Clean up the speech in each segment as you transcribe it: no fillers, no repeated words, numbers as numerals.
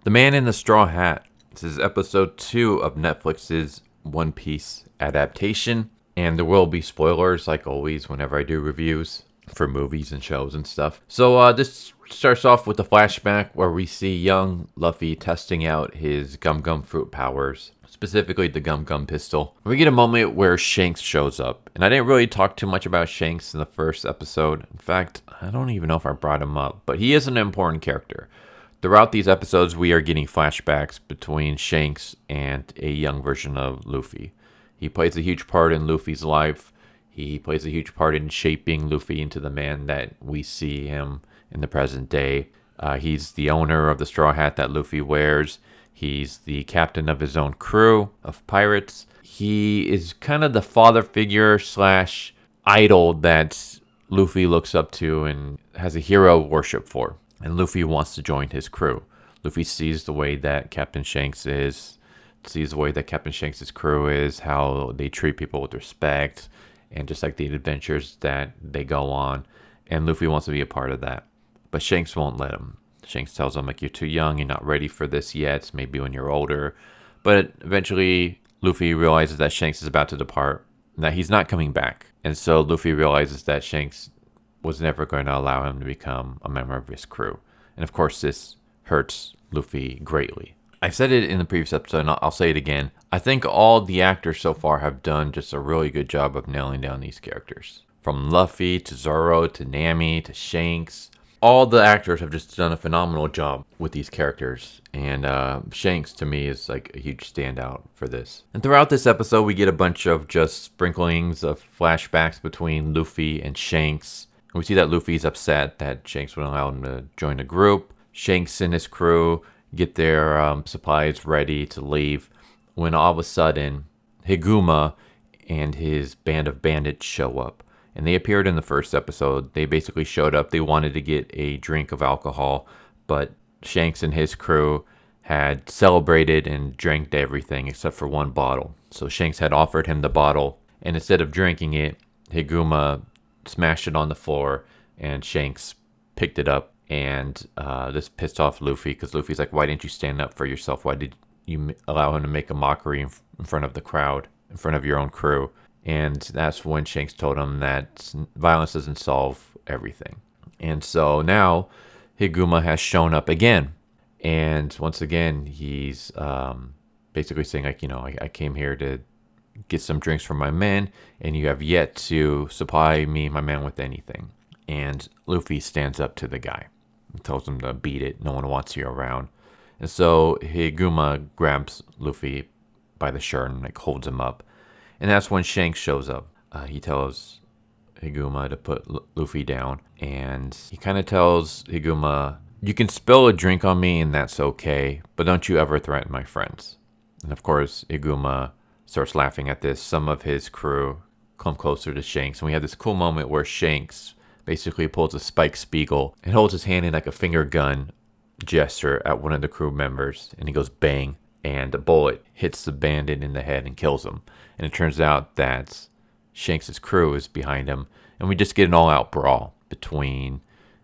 The Man in the Straw Hat. This is episode 2 of Netflix's One Piece adaptation. And there will be spoilers, like always, whenever I do reviews for movies and shows and stuff. So this starts off with a flashback where we see young Luffy testing out his Gum Gum fruit powers, specifically the Gum Gum pistol. We get a moment where Shanks shows up, and I didn't really talk too much about Shanks in the first episode. In fact, I don't even know if I brought him up, but he is an important character. Throughout these episodes, we are getting flashbacks between Shanks and a young version of Luffy. He plays a huge part in Luffy's life. He plays a huge part in shaping Luffy into the man that we see him in the present day. He's the owner of the straw hat that Luffy wears. He's the captain of his own crew of pirates. He is kind of the father figure slash idol that Luffy looks up to and has a hero worship for. And Luffy wants to join his crew. Luffy sees the way that Captain Shanks is, sees the way that Captain Shanks' crew is, how they treat people with respect, and just like the adventures that they go on. And Luffy wants to be a part of that. But Shanks won't let him. Shanks tells him, like, you're too young, you're not ready for this yet, maybe when you're older. But eventually, Luffy realizes that Shanks is about to depart, and that he's not coming back. And so Luffy realizes that Shanks was never going to allow him to become a member of his crew. And of course, this hurts Luffy greatly. I've said it in the previous episode, and I'll say it again. I think all the actors so far have done just a really good job of nailing down these characters. From Luffy to Zoro to Nami to Shanks. All the actors have just done a phenomenal job with these characters. And Shanks, to me, is like a huge standout for this. And throughout this episode, we get a bunch of just sprinklings of flashbacks between Luffy and Shanks. We see that Luffy's upset that Shanks wouldn't allow him to join the group. Shanks and his crew get their supplies ready to leave when all of a sudden Higuma and his band of bandits show up. And they appeared in the first episode. They basically showed up. They wanted to get a drink of alcohol, but Shanks and his crew had celebrated and drank everything except for one bottle. So Shanks had offered him the bottle, and instead of drinking it, Higuma smashed it on the floor, and Shanks picked it up. And this pissed off Luffy, because Luffy's like, why didn't you stand up for yourself? Why did you allow him to make a mockery in front of the crowd, in front of your own crew? And that's when Shanks told him that violence doesn't solve everything. And so now Higuma has shown up again. And once again, he's basically saying, like, I came here to get some drinks for my men, and you have yet to supply me, my man, with anything. And Luffy stands up to the guy and tells him to beat it. No one wants you around. And so Higuma grabs Luffy by the shirt and holds him up. And that's when Shanks shows up. He tells Higuma to put Luffy down. And he kind of tells Higuma, you can spill a drink on me and that's okay, but don't you ever threaten my friends. And of course, Higuma starts laughing at this. Some of his crew come closer to Shanks. And we have this cool moment where Shanks basically pulls a Spike Spiegel and holds his hand in like a finger gun gesture at one of the crew members. And he goes bang. And a bullet hits the bandit in the head and kills him. And it turns out that Shanks' crew is behind him. And we just get an all-out brawl between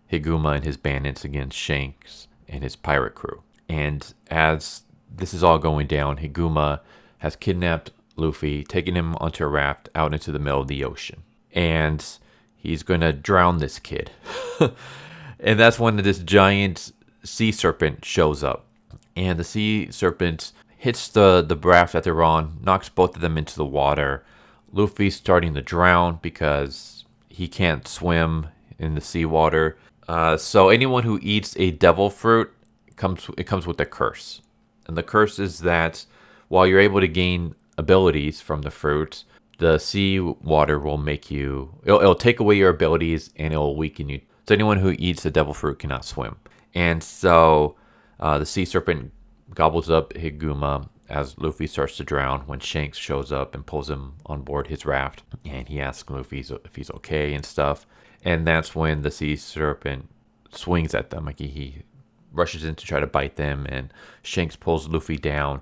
Higuma and his bandits against Shanks and his pirate crew. And as this is all going down, Higuma has kidnapped Luffy, taken him onto a raft out into the middle of the ocean. And he's going to drown this kid. And that's when this giant sea serpent shows up. And the sea serpent hits the raft that they're on, knocks both of them into the water. Luffy's starting to drown because he can't swim in the seawater. So anyone who eats a devil fruit, it comes with a curse. And the curse is that while you're able to gain abilities from the fruit, the sea water will make you... It'll take away your abilities and it'll weaken you. So anyone who eats the devil fruit cannot swim. And so the sea serpent gobbles up Higuma as Luffy starts to drown when Shanks shows up and pulls him on board his raft. And he asks Luffy if he's okay and stuff. And that's when the sea serpent swings at them. Like he rushes in to try to bite them. And Shanks pulls Luffy down.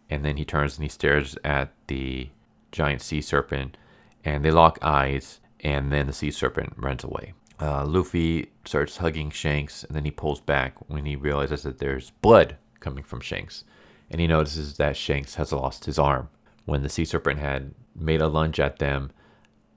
And then he turns and he stares at the giant sea serpent. And they lock eyes. And then the sea serpent runs away. Luffy starts hugging Shanks. And then he pulls back when he realizes that there's blood coming from Shanks. And he notices that Shanks has lost his arm. When the sea serpent had made a lunge at them,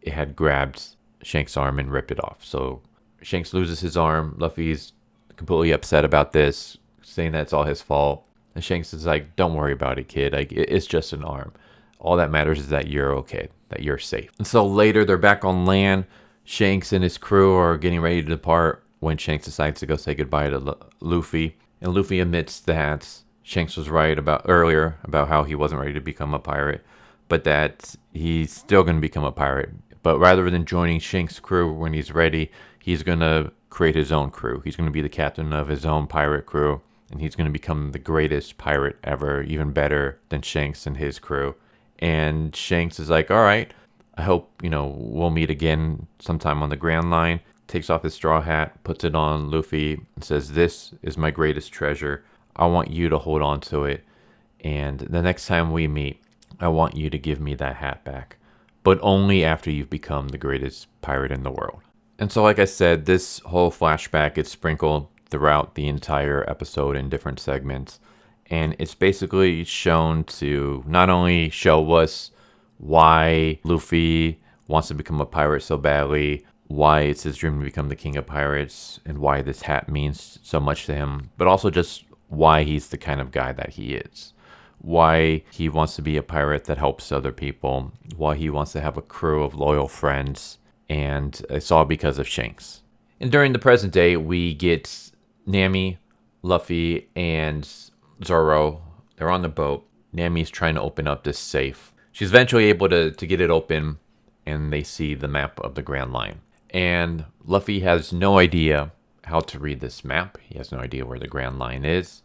it had grabbed Shanks' arm and ripped it off. So Shanks loses his arm. Luffy's completely upset about this, saying that it's all his fault. And Shanks is like, don't worry about it, kid. Like, it's just an arm. All that matters is that you're okay, that you're safe. And so later, they're back on land. Shanks and his crew are getting ready to depart when Shanks decides to go say goodbye to Luffy. And Luffy admits that Shanks was right earlier about how he wasn't ready to become a pirate, but that he's still going to become a pirate. But rather than joining Shanks' crew when he's ready, he's going to create his own crew. He's going to be the captain of his own pirate crew, and he's going to become the greatest pirate ever, even better than Shanks and his crew. And Shanks is like, all right, I hope, we'll meet again sometime on the Grand Line. Takes off his straw hat, puts it on Luffy, and says, this is my greatest treasure. I want you to hold on to it. And the next time we meet, I want you to give me that hat back. But only after you've become the greatest pirate in the world. And so, like I said, this whole flashback is sprinkled throughout the entire episode in different segments. And it's basically shown to not only show us why Luffy wants to become a pirate so badly, why it's his dream to become the king of pirates, and why this hat means so much to him, but also just why he's the kind of guy that he is. Why he wants to be a pirate that helps other people, why he wants to have a crew of loyal friends, and it's all because of Shanks. And during the present day, we get Nami, Luffy, and Zoro. They're on the boat. Nami's trying to open up this safe. She's eventually able to get it open, and they see the map of the Grand Line. And Luffy has no idea how to read this map. He has no idea where the Grand Line is.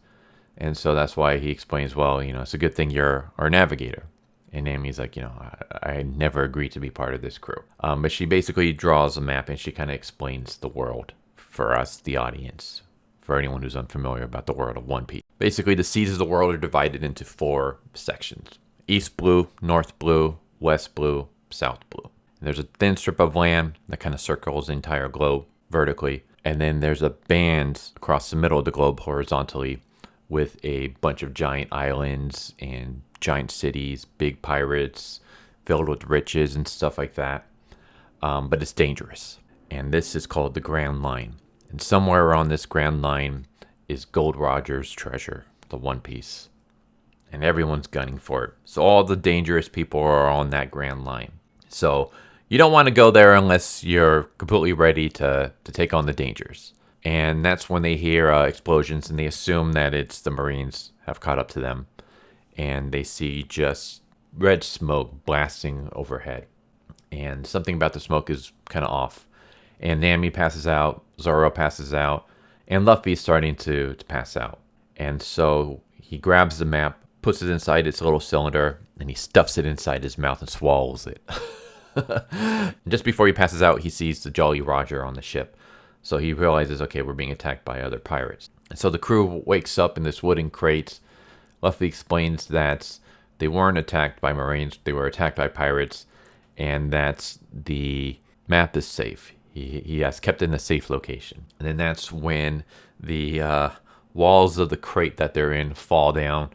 And so that's why he explains, well, it's a good thing you're our navigator. And Nami's like, I never agreed to be part of this crew. But she basically draws a map and she kind of explains the world for us, the audience, for anyone who's unfamiliar about the world of One Piece. Basically, the seas of the world are divided into 4 sections. East blue, north blue, west blue, south blue. And there's a thin strip of land that kind of circles the entire globe vertically. And then there's a band across the middle of the globe horizontally with a bunch of giant islands and giant cities, big pirates, filled with riches and stuff like that. But it's dangerous. And this is called the Grand Line. And somewhere around this Grand Line is Gold Roger's treasure, the One Piece. And everyone's gunning for it. So all the dangerous people are on that Grand Line. So you don't want to go there unless you're completely ready to take on the dangers. And that's when they hear explosions and they assume that it's the Marines have caught up to them. And they see just red smoke blasting overhead. And something about the smoke is kind of off. And Nami passes out, Zoro passes out, and Luffy's starting to pass out. And so he grabs the map, puts it inside its little cylinder, and he stuffs it inside his mouth and swallows it. Just before he passes out, he sees the Jolly Roger on the ship. So he realizes, okay, we're being attacked by other pirates. And so the crew wakes up in this wooden crate. Luffy explains that they weren't attacked by Marines, they were attacked by pirates, and that the map is safe. He has kept it in a safe location. And then that's when the walls of the crate that they're in fall down,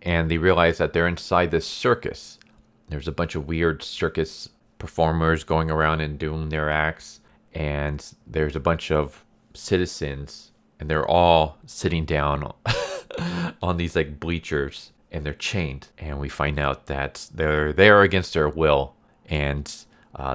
and they realize that they're inside this circus. There's a bunch of weird circus performers going around and doing their acts, and there's a bunch of citizens, and they're all sitting down on these like bleachers, and they're chained. And we find out that they're there against their will, and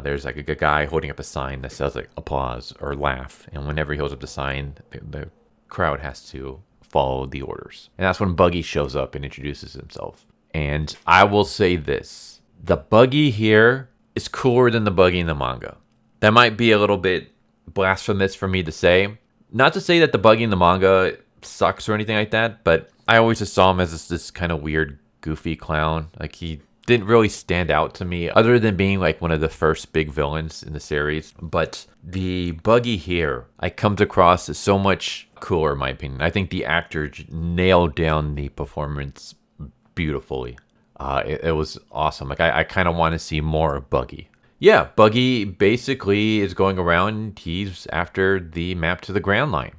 there's like a guy holding up a sign that says like applause or laugh, and whenever he holds up the sign, the crowd has to follow the orders. And that's when Buggy shows up and introduces himself. And I will say this, the Buggy here is cooler than the Buggy in the manga. That might be a little bit blasphemous for me to say. Not to say that the Buggy in the manga sucks or anything like that, but I always just saw him as this kind of weird, goofy clown. Like, he didn't really stand out to me other than being like one of the first big villains in the series. But the Buggy here, I comes across as so much cooler in my opinion. I think the actor nailed down the performance beautifully. It was awesome. Like, I kind of want to see more of Buggy. Yeah, Buggy basically is going around. He's after the map to the Grand Line.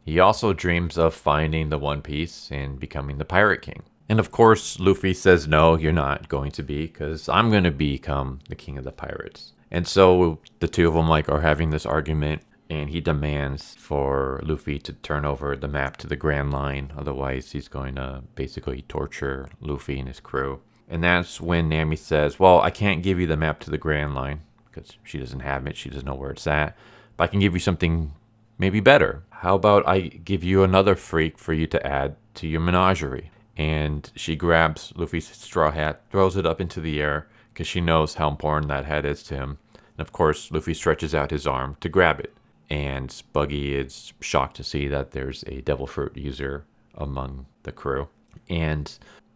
He also dreams of finding the One Piece and becoming the Pirate King. And of course, Luffy says, no, you're not going to be, because I'm going to become the king of the pirates. And so the two of them are having this argument, and he demands for Luffy to turn over the map to the Grand Line. Otherwise, he's going to basically torture Luffy and his crew. And that's when Nami says, well, I can't give you the map to the Grand Line because she doesn't have it. She doesn't know where it's at. But I can give you something maybe better. How about I give you another freak for you to add to your menagerie? And she grabs Luffy's straw hat, throws it up into the air because she knows how important that hat is to him. And of course, Luffy stretches out his arm to grab it. And Buggy is shocked to see that there's a devil fruit user among the crew. And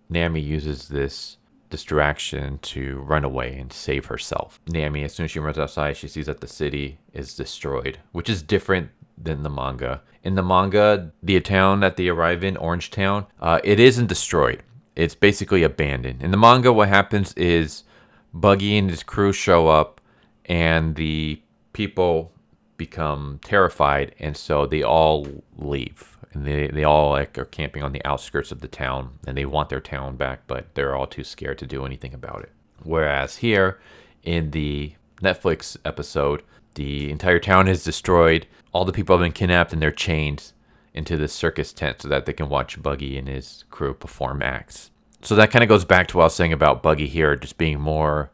Nami uses this distraction to run away and save herself. Nami, as soon as she runs outside, she sees that the city is destroyed, which is different than the manga. In the manga, the town that they arrive in, Orange Town, it isn't destroyed. It's basically abandoned. In the manga, what happens is Buggy and his crew show up, and the people become terrified, and so they all leave. And they all are camping on the outskirts of the town, and they want their town back, but they're all too scared to do anything about it. Whereas here, in the Netflix episode, the entire town is destroyed. All the people have been kidnapped, and they're chained into this circus tent so that they can watch Buggy and his crew perform acts. So that kind of goes back to what I was saying about Buggy here, just being more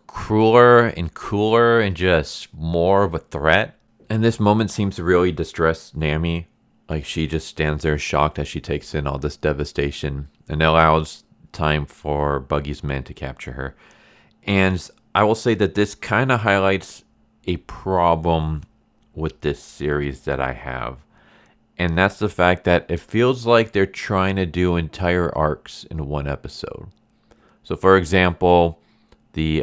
crueler and cooler and just more of a threat. And this moment seems to really distress Nami. She just stands there shocked as she takes in all this devastation, and allows time for Buggy's men to capture her. And I will say that this kind of highlights a problem with this series that I have. And that's the fact that it feels like they're trying to do entire arcs in one episode. So for example, the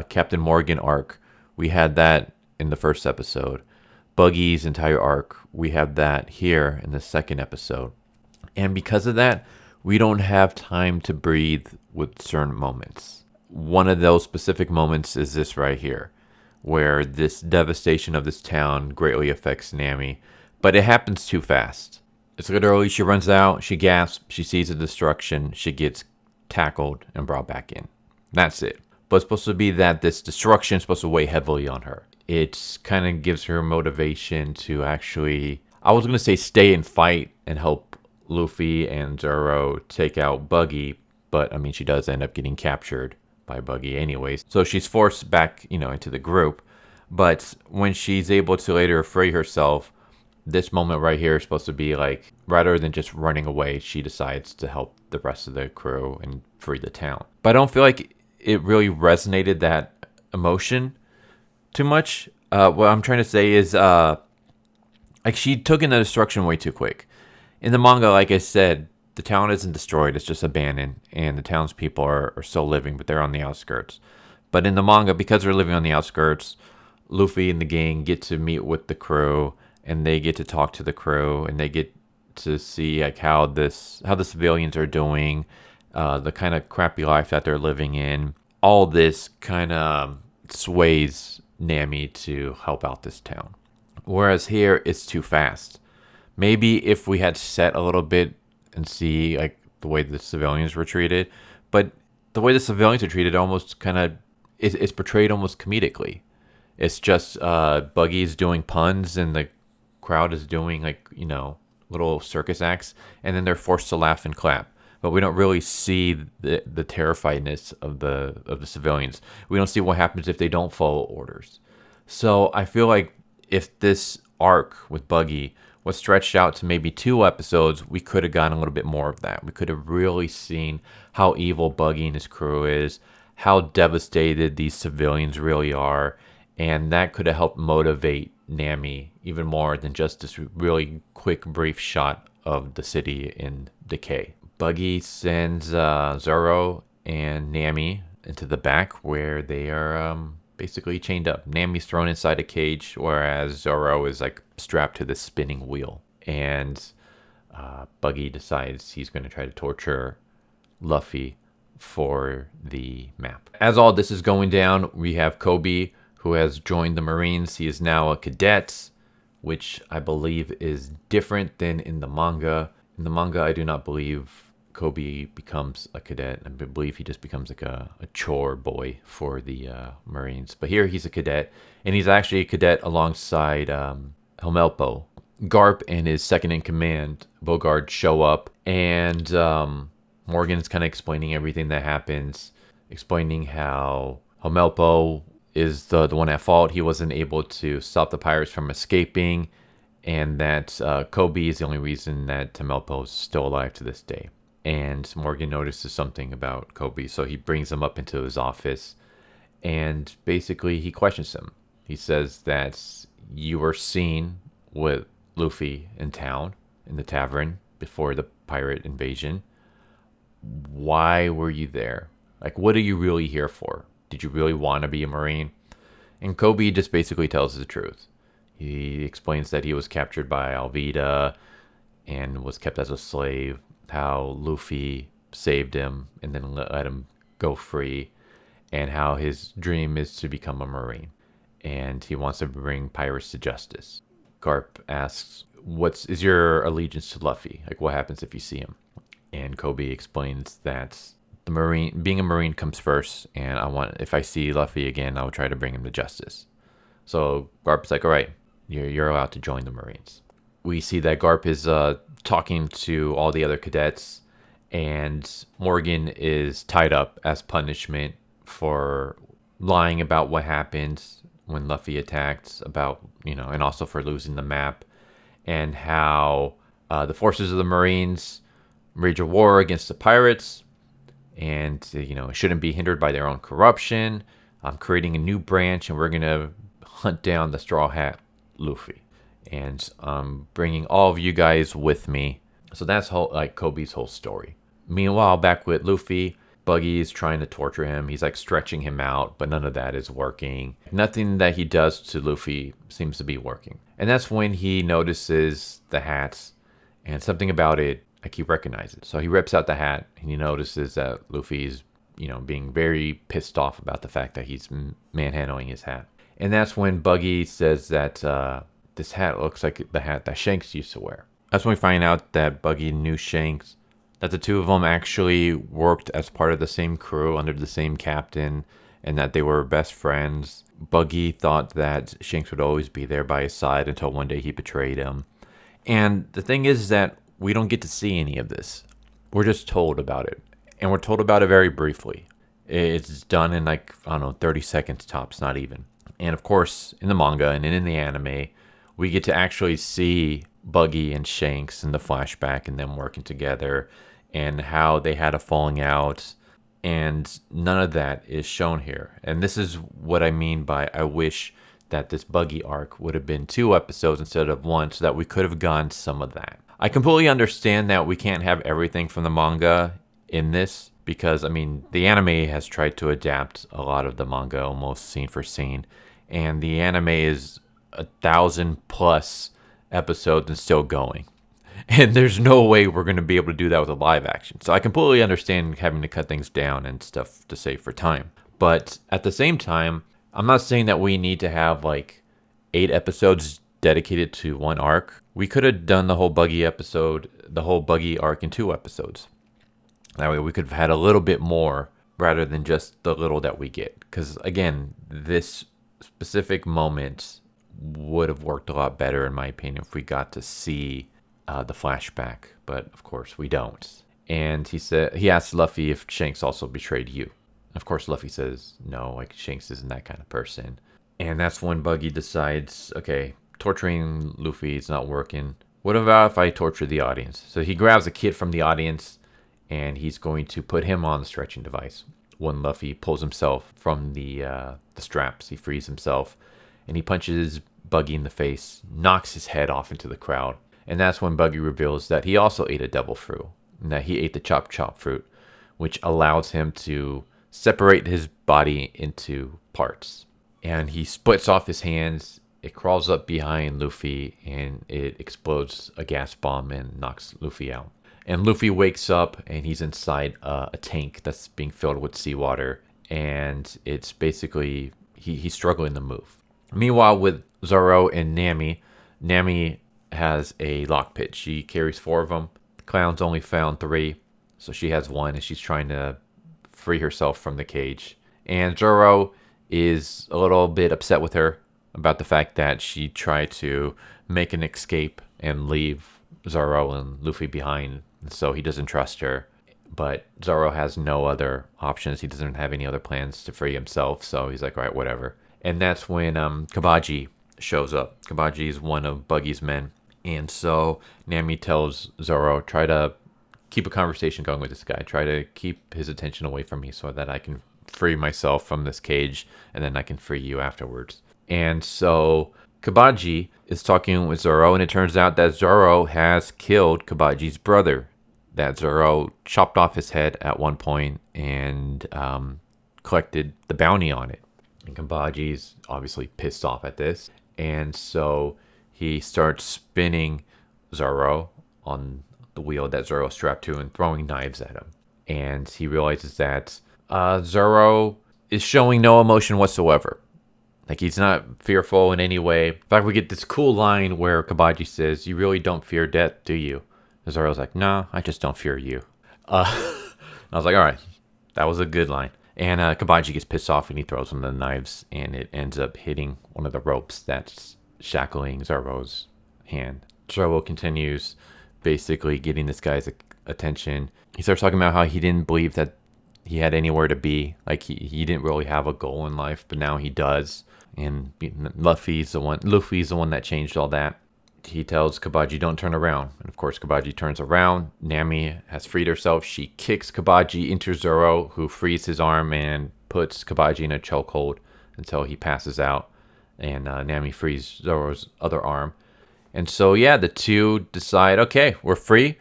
Captain Morgan arc, we had that in the first episode. Buggy's entire arc, we have that here in the second episode. And because of that, we don't have time to breathe with certain moments. One of those specific moments is this right here, where this devastation of this town greatly affects Nami, but it happens too fast. It's literally, she runs out, she gasps, she sees the destruction, she gets tackled and brought back in. That's it. But it's supposed to be that this destruction is supposed to weigh heavily on her. It kind of gives her motivation to actually, I was going to say stay and fight and help Luffy and Zoro take out Buggy, but I mean, she does end up getting captured by Buggy anyways. So she's forced back, into the group. But when she's able to later free herself, this moment right here is supposed to be rather than just running away, she decides to help the rest of the crew and free the town. But I don't feel like it really resonated that emotion too much. What I'm trying to say is, she took in the destruction way too quick. In the manga, like I said, the town isn't destroyed, it's just abandoned, and the townspeople are still living, but they're on the outskirts. But in the manga, because they're living on the outskirts, Luffy and the gang get to meet with the crew, and they get to talk to the crew, and they get to see how the civilians are doing, the kind of crappy life that they're living in. All this kind of sways Nami to help out this town. Whereas here, it's too fast. Maybe if we had set a little bit and see the way the civilians were treated, but the way the civilians are treated almost kind of is portrayed almost comedically. It's just Buggy's doing puns and the crowd is doing little circus acts, and then they're forced to laugh and clap. But we don't really see the terrifiedness of the civilians. We don't see what happens if they don't follow orders. So I feel like if this arc with Buggy was stretched out to maybe 2 episodes, we could have gotten a little bit more of that. We could have really seen how evil Buggy and his crew is, how devastated these civilians really are, and that could have helped motivate Nami even more than just this really quick, brief shot of the city in decay. Buggy sends Zoro and Nami into the back where they are basically chained up. Nami's thrown inside a cage, whereas Zoro is strapped to the spinning wheel. And Buggy decides he's going to try to torture Luffy for the map. As all this is going down, we have Koby, who has joined the Marines. He is now a cadet which I believe is different than in the manga. In the manga, I do not believe Koby becomes a cadet. I believe he just becomes like a chore boy for the Marines. But here he's a cadet, and he's actually a cadet alongside Helmelpo. Garp and his second in command, Bogard, show up, and Morgan's kind of explaining everything that happens, explaining how Helmelpo is the one at fault. He wasn't able to stop the pirates from escaping, and that Koby is the only reason that Helmelpo is still alive to this day. And Morgan notices something about Koby, so he brings him up into his office, and basically he questions him. He says that you were seen with Luffy in town, in the tavern, before the pirate invasion. Why were you there? Like, what are you really here for? Did you really want to be a Marine? And Koby just basically tells the truth. He explains that he was captured by Alvida and was kept as a slave, how Luffy saved him and then let him go free, and how his dream is to become a Marine. And he wants to bring pirates to justice. Garp asks, is your allegiance to Luffy? Like, what happens if you see him? And Koby explains that being a Marine comes first, and if I see Luffy again, I'll try to bring him to justice. So Garp's like, all right, you're allowed to join the Marines. We see that Garp is talking to all the other cadets, and Morgan is tied up as punishment for lying about what happened when Luffy attacked, and also for losing the map, and how the forces of the Marines wage a war against the pirates, and shouldn't be hindered by their own corruption. I'm creating a new branch, and we're gonna hunt down the Straw Hat Luffy, and I'm bringing all of you guys with me. So that's Koby's whole story. Meanwhile, back with Luffy, Buggy is trying to torture him. He's like stretching him out, but none of that is working. Nothing that he does to Luffy seems to be working. And that's when he notices the hats, and something about it he recognizes. So he rips out the hat, and he notices that Luffy's, being very pissed off about the fact that he's manhandling his hat. And that's when Buggy says that this hat looks like the hat that Shanks used to wear. That's when we find out that Buggy knew Shanks, that the two of them actually worked as part of the same crew under the same captain, and that they were best friends. Buggy thought that Shanks would always be there by his side until one day he betrayed him. And the thing is that we don't get to see any of this. We're just told about it. And we're told about it very briefly. It's done in 30 seconds tops, not even. And of course, in the manga and in the anime, we get to actually see Buggy and Shanks in the flashback and them working together, and how they had a falling out, and none of that is shown here. And this is what I mean by I wish that this Buggy arc would have been 2 episodes instead of 1, so that we could have gotten some of that. I completely understand that we can't have everything from the manga in this, because the anime has tried to adapt a lot of the manga almost scene for scene, and the anime is 1,000+ episodes and still going. And there's no way we're going to be able to do that with a live action. So I completely understand having to cut things down and stuff to save for time. But at the same time, I'm not saying that we need to have 8 episodes dedicated to one arc. We could have done the whole Buggy arc in 2 episodes. That way we could have had a little bit more rather than just the little that we get. Because again, this specific moment would have worked a lot better, in my opinion, if we got to see the flashback, but of course we don't. And he asks Luffy if Shanks also betrayed you. Of course Luffy says no, Shanks isn't that kind of person. And that's when Buggy decides, okay, torturing Luffy is not working. What about if I torture the audience? So he grabs a kid from the audience, and he's going to put him on the stretching device. When Luffy pulls himself from the straps, he frees himself, and he punches Buggy in the face, knocks his head off into the crowd. And that's when Buggy reveals that he also ate a devil fruit, and that he ate the chop fruit, which allows him to separate his body into parts. And he splits off his hands, it crawls up behind Luffy, and it explodes a gas bomb and knocks Luffy out. And Luffy wakes up, and he's inside a tank that's being filled with seawater, and it's basically, he's struggling to move. Meanwhile, with Zoro and Nami, Nami has a lockpick. She carries 4 of them. The clown's only found 3, so she has 1, and she's trying to free herself from the cage. And Zoro is a little bit upset with her about the fact that she tried to make an escape and leave Zoro and Luffy behind. So he doesn't trust her. But Zoro has no other options. He doesn't have any other plans to free himself. So he's like, all right, whatever. And that's when Kobaji shows up. Kobaji is one of Buggy's men. And so Nami tells Zoro, try to keep a conversation going with this guy. Try to keep his attention away from me so that I can free myself from this cage, and then I can free you afterwards. And so Kobaji is talking with Zoro, and it turns out that Zoro has killed Kobaji's brother. That Zoro chopped off his head at one point and collected the bounty on it. And Kobaji's obviously pissed off at this. And so he starts spinning Zoro on the wheel that Zoro strapped to and throwing knives at him. And he realizes that Zoro is showing no emotion whatsoever. Like, he's not fearful in any way. In fact, we get this cool line where Kobaji says, "You really don't fear death, do you?" And Zoro's like, "No, I just don't fear you." I was like, all right, that was a good line. And Kobaji gets pissed off and he throws one of the knives, and it ends up hitting one of the ropes that's shackling Zoro's hand. Zoro continues basically getting this guy's attention. He starts talking about how he didn't believe that he had anywhere to be. Like, he didn't really have a goal in life, but now he does. And Luffy's the one that changed all that. He tells Kobaji, don't turn around. And of course, Kobaji turns around. Nami has freed herself. She kicks Kobaji into Zoro, who frees his arm and puts Kobaji in a chokehold until he passes out. And Nami frees Zoro's other arm. And so, yeah, the two decide, okay, we're free.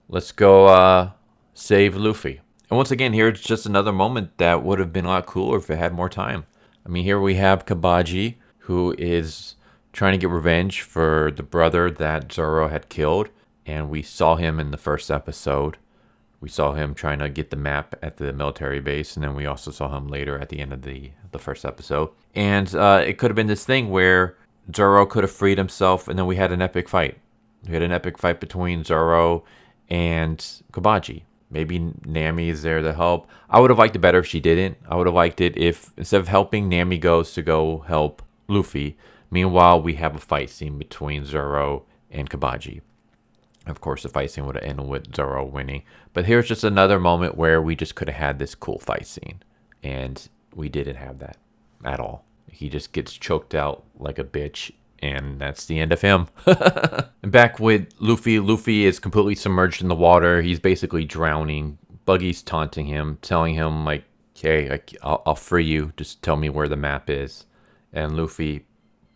Let's go save Luffy. And once again, here's just another moment that would have been a lot cooler if it had more time. I mean, here we have Kobaji, who is trying to get revenge for the brother that Zoro had killed. And we saw him in the first episode. We saw him trying to get the map at the military base. And then we also saw him later at the end of the first episode. And it could have been this thing where Zoro could have freed himself, and then we had an epic fight. We had an epic fight between Zoro and Kobaji. Maybe Nami is there to help. I would have liked it better if she didn't. I would have liked it if, instead of helping, Nami goes to go help Luffy. Meanwhile, we have a fight scene between Zoro and Kobaji. Of course, the fight scene would have ended with Zoro winning. But here's just another moment where we just could have had this cool fight scene. And we didn't have that at all. He just gets choked out like a bitch, and that's the end of him. Back with Luffy. Luffy is completely submerged in the water. He's basically drowning. Buggy's taunting him, telling him, like, okay, I'll free you. Just tell me where the map is. And Luffy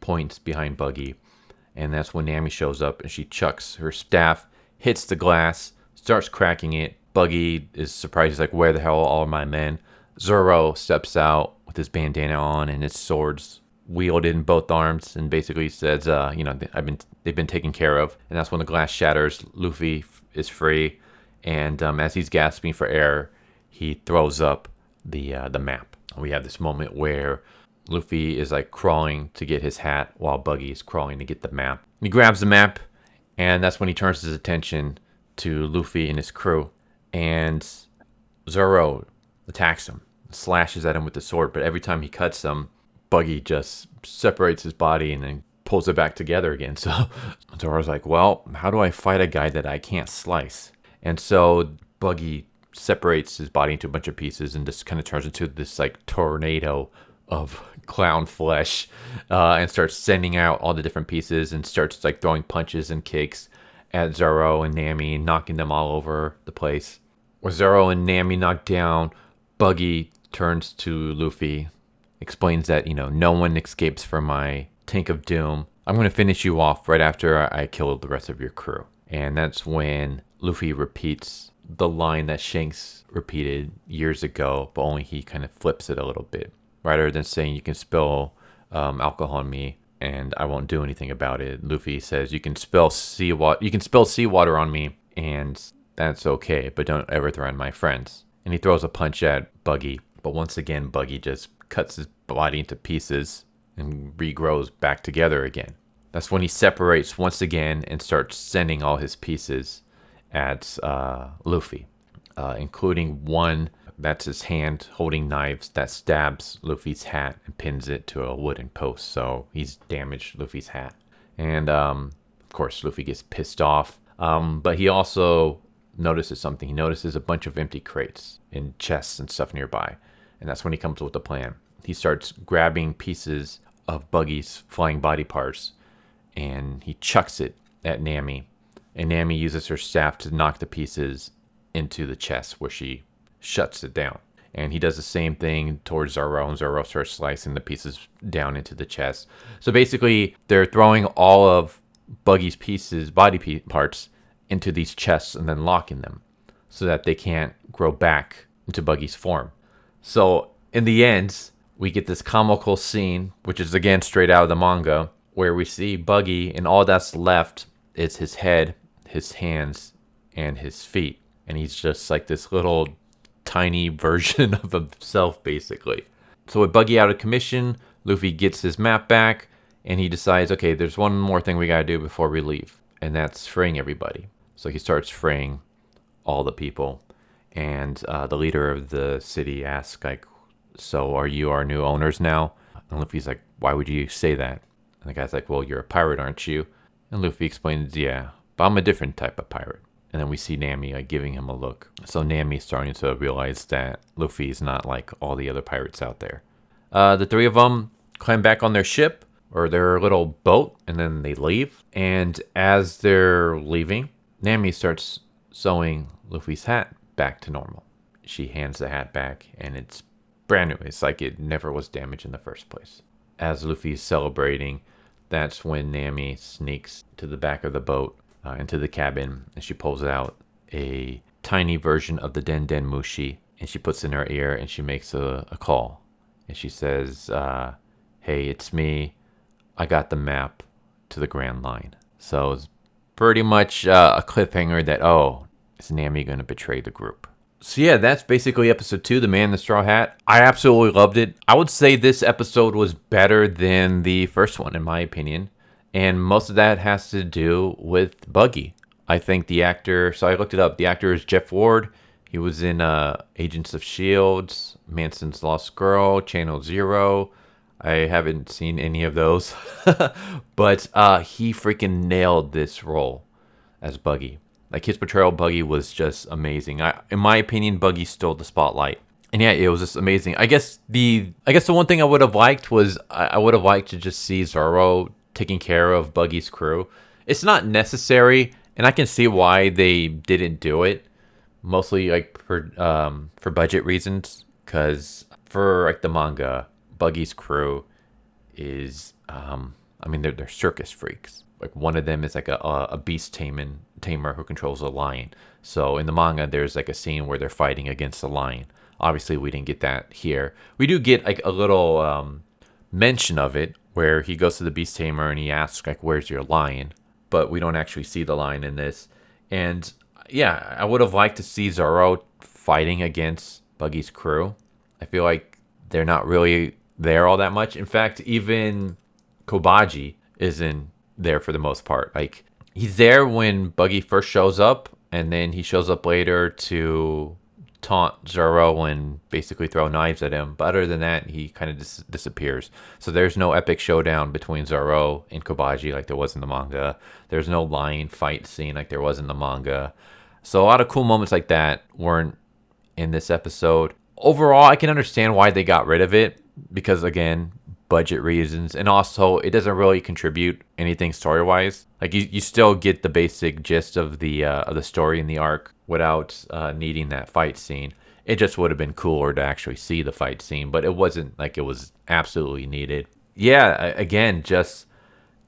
points behind Buggy. And that's when Nami shows up, and she chucks her staff, hits the glass, starts cracking it. Buggy is surprised. He's like, where the hell are all my men? Zoro steps out with his bandana on and his swords wielded in both arms, and basically says, they've been taken care of. And that's when the glass shatters. Luffy is free, and as he's gasping for air, he throws up the map. We have this moment where Luffy is like crawling to get his hat while Buggy is crawling to get the map. He grabs the map, and that's when he turns his attention to Luffy and his crew, and Zoro attacks him, slashes at him with the sword, but every time he cuts him, Buggy just separates his body and then pulls it back together again. So Zoro's like, well, how do I fight a guy that I can't slice? And so Buggy separates his body into a bunch of pieces and just kind of turns into this like tornado of clown flesh, and starts sending out all the different pieces and starts like throwing punches and kicks at Zoro and Nami, knocking them all over the place. With Zoro and Nami knocked down, Buggy turns to Luffy, explains that, no one escapes from my tank of doom. I'm going to finish you off right after I kill the rest of your crew. And that's when Luffy repeats the line that Shanks repeated years ago, but only he kind of flips it a little bit. Rather than saying you can spill alcohol on me and I won't do anything about it, Luffy says you can spill seawater on me and that's okay, but don't ever threaten my friends. And he throws a punch at Buggy, but once again Buggy just cuts his body into pieces and regrows back together again. That's when he separates once again and starts sending all his pieces at Luffy, including one that's his hand holding knives that stabs Luffy's hat and pins it to a wooden post. So he's damaged Luffy's hat. And of course, Luffy gets pissed off. But he also notices something. He notices a bunch of empty crates and chests and stuff nearby. And that's when he comes up with a plan. He starts grabbing pieces of Buggy's flying body parts and he chucks it at Nami. And Nami uses her staff to knock the pieces into the chest where she shuts it down. And he does the same thing towards Zoro, and Zoro starts slicing the pieces down into the chest. So basically, they're throwing all of Buggy's pieces, parts, into these chests and then locking them so that they can't grow back into Buggy's form. So in the end, we get this comical scene, which is again straight out of the manga, where we see Buggy and all that's left is his head, his hands, and his feet. And he's just like this little tiny version of himself, basically. So with Buggy out of commission, Luffy gets his map back, and he decides, okay, there's one more thing we gotta do before we leave, and that's freeing everybody. So he starts freeing all the people, and the leader of the city asks, like, so are you our new owners now? And Luffy's like, why would you say that? And the guy's like, well, you're a pirate, aren't you? And Luffy explains, yeah, but I'm a different type of pirate. And then we see Nami like giving him a look. So Nami's starting to realize that Luffy's not like all the other pirates out there. The three of them climb back on their ship or their little boat, and then they leave. And as they're leaving, Nami starts sewing Luffy's hat back to normal. She hands the hat back, and it's brand new. It's like it never was damaged in the first place. As Luffy's celebrating, that's when Nami sneaks to the back of the boat, into the cabin, and she pulls out a tiny version of the Den Den Mushi, and she puts it in her ear, and she makes a call. And she says, hey, it's me. I got the map to the Grand Line. So it's pretty much a cliffhanger that, oh, is Nami going to betray the group? So yeah, that's basically episode 2, The Man in the Straw Hat. I absolutely loved it. I would say this episode was better than the first one, in my opinion. And most of that has to do with Buggy. I think the actor, so I looked it up, the actor is Jeff Ward. He was in Agents of S.H.I.E.L.D., Manson's Lost Girl, Channel Zero. I haven't seen any of those. But he freaking nailed this role as Buggy. Like, his portrayal of Buggy was just amazing. In my opinion, Buggy stole the spotlight. And yeah, it was just amazing. I guess the one thing I would have liked was I would have liked to just see Zoro taking care of Buggy's crew. It's not necessary, and I can see why they didn't do it. Mostly like for budget reasons, because for like the manga, Buggy's crew is they're circus freaks. Like, one of them is like a beast tamer who controls a lion. So in the manga, there's like a scene where they're fighting against a lion. Obviously, we didn't get that here. We do get like a little mention of it where he goes to the beast tamer and he asks, like, where's your lion? But we don't actually see the lion in this. And yeah, I would have liked to see Zoro fighting against Buggy's crew. I feel like they're not really there all that much. In fact, even Kobaji isn't there for the most part. Like, he's there when Buggy first shows up, and then he shows up later to taunt Zoro and basically throw knives at him. But other than that, he kind of disappears. So there's no epic showdown between Zoro and Kobaji like there was in the manga. There's no lion fight scene like there was in the manga. So a lot of cool moments like that weren't in this episode. Overall, I can understand why they got rid of it, because again, budget reasons, and also it doesn't really contribute anything story-wise. Like, you still get the basic gist of the story in the arc without needing that fight scene. It just would have been cooler to actually see the fight scene, but it wasn't like it was absolutely needed. Yeah, again, just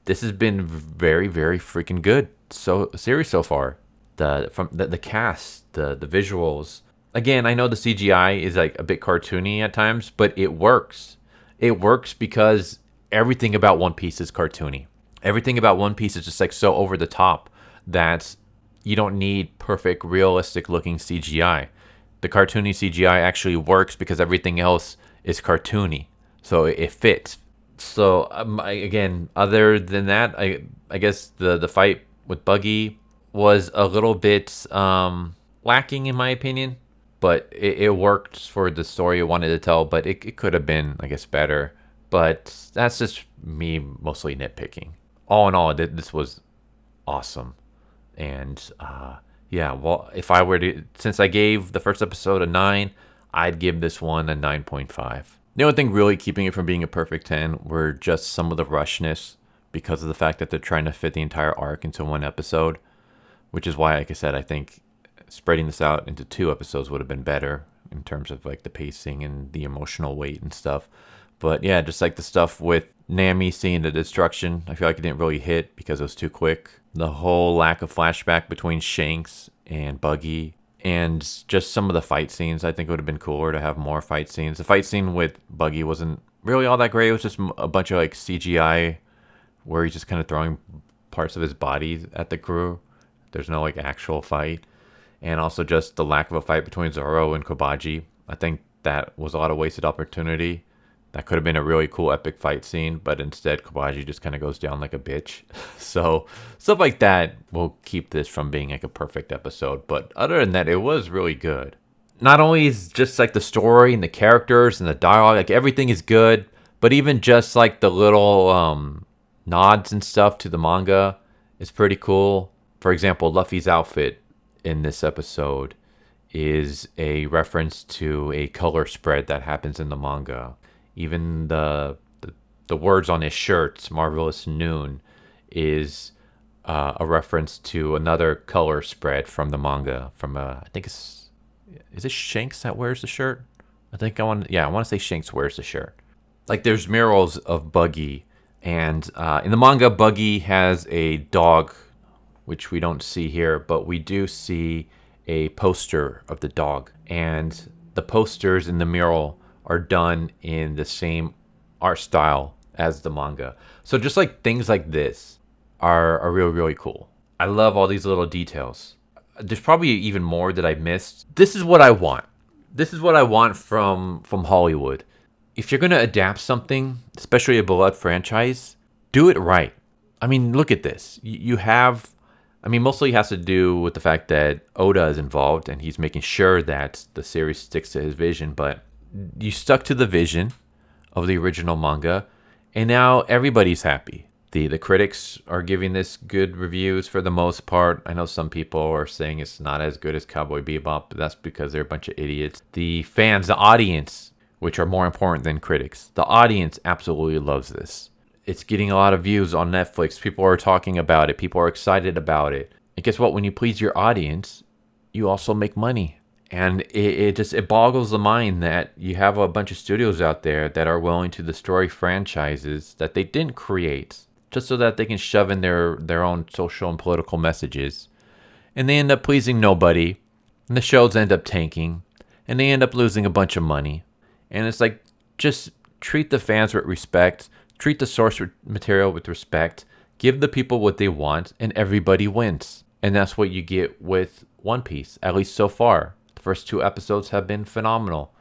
this has been very, very freaking good series so far. The cast, the visuals. Again, I know the CGI is like a bit cartoony at times, but it works. It works because everything about One Piece is cartoony. Everything about One Piece is just like so over the top that you don't need perfect, realistic looking CGI. The cartoony CGI actually works because everything else is cartoony. So it fits. So again, other than that, I guess the fight with Buggy was a little bit lacking in my opinion, but it worked for the story it wanted to tell. But it could have been, I guess, better. But that's just me mostly nitpicking. All in all, this was awesome. And yeah, well, if I were to, since I gave the first episode a 9, I'd give this one a 9.5. The only thing really keeping it from being a perfect 10 were just some of the rushness because of the fact that they're trying to fit the entire arc into one episode, which is why, like I said, I think spreading this out into 2 episodes would have been better in terms of like the pacing and the emotional weight and stuff. But yeah, just like the stuff with Nami seeing the destruction, I feel like it didn't really hit because it was too quick. The whole lack of flashback between Shanks and Buggy, and just some of the fight scenes. I think it would have been cooler to have more fight scenes. The fight scene with Buggy wasn't really all that great. It was just a bunch of like CGI where he's just kind of throwing parts of his body at the crew. There's no like actual fight. And also just the lack of a fight between Zoro and Kobaji. I think that was a lot of wasted opportunity. That could have been a really cool epic fight scene, but instead Kobaji just kind of goes down like a bitch. So stuff like that will keep this from being like a perfect episode. But other than that, it was really good. Not only is just like the story and the characters and the dialogue, like everything is good, but even just like the little nods and stuff to the manga is pretty cool. For example, Luffy's outfit in this episode is a reference to a color spread that happens in the manga. Even the words on his shirts, Marvelous Noon, is a reference to another color spread from the manga. From I think is it Shanks that wears the shirt? I want to say Shanks wears the shirt. Like there's murals of Buggy, and in the manga, Buggy has a dog, which we don't see here, but we do see a poster of the dog, and the posters in the mural are done in the same art style as the manga. So just like things like this are really, really cool. I love all these little details. There's probably even more that I missed. This is what I want. This is what I want from Hollywood. If you're going to adapt something, especially a beloved franchise, do it right. I mean, look at this. You have... I mean, mostly it has to do with the fact that Oda is involved and he's making sure that the series sticks to his vision, but you stuck to the vision of the original manga, and now everybody's happy. The critics are giving this good reviews for the most part. I know some people are saying it's not as good as Cowboy Bebop, but that's because they're a bunch of idiots. The fans, the audience, which are more important than critics, the audience absolutely loves this. It's getting a lot of views on Netflix. People are talking about it. People are excited about it. And guess what? When you please your audience, you also make money. And it boggles the mind that you have a bunch of studios out there that are willing to destroy franchises that they didn't create just so that they can shove in their own social and political messages. And they end up pleasing nobody. And the shows end up tanking. And they end up losing a bunch of money. And it's like, just treat the fans with respect. Treat the source material with respect. Give the people what they want. And everybody wins. And that's what you get with One Piece, at least so far. First 2 episodes have been phenomenal.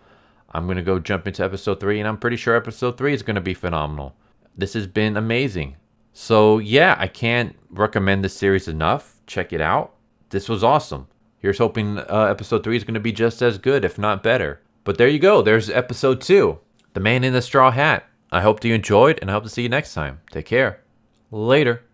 I'm going to go jump into episode 3, and I'm pretty sure episode 3 is going to be phenomenal. This has been amazing. So yeah, I can't recommend this series enough. Check it out. This was awesome. Here's hoping episode 3 is going to be just as good, if not better. But there you go. There's episode 2. The Man in the Straw Hat. I hope you enjoyed, and I hope to see you next time. Take care. Later.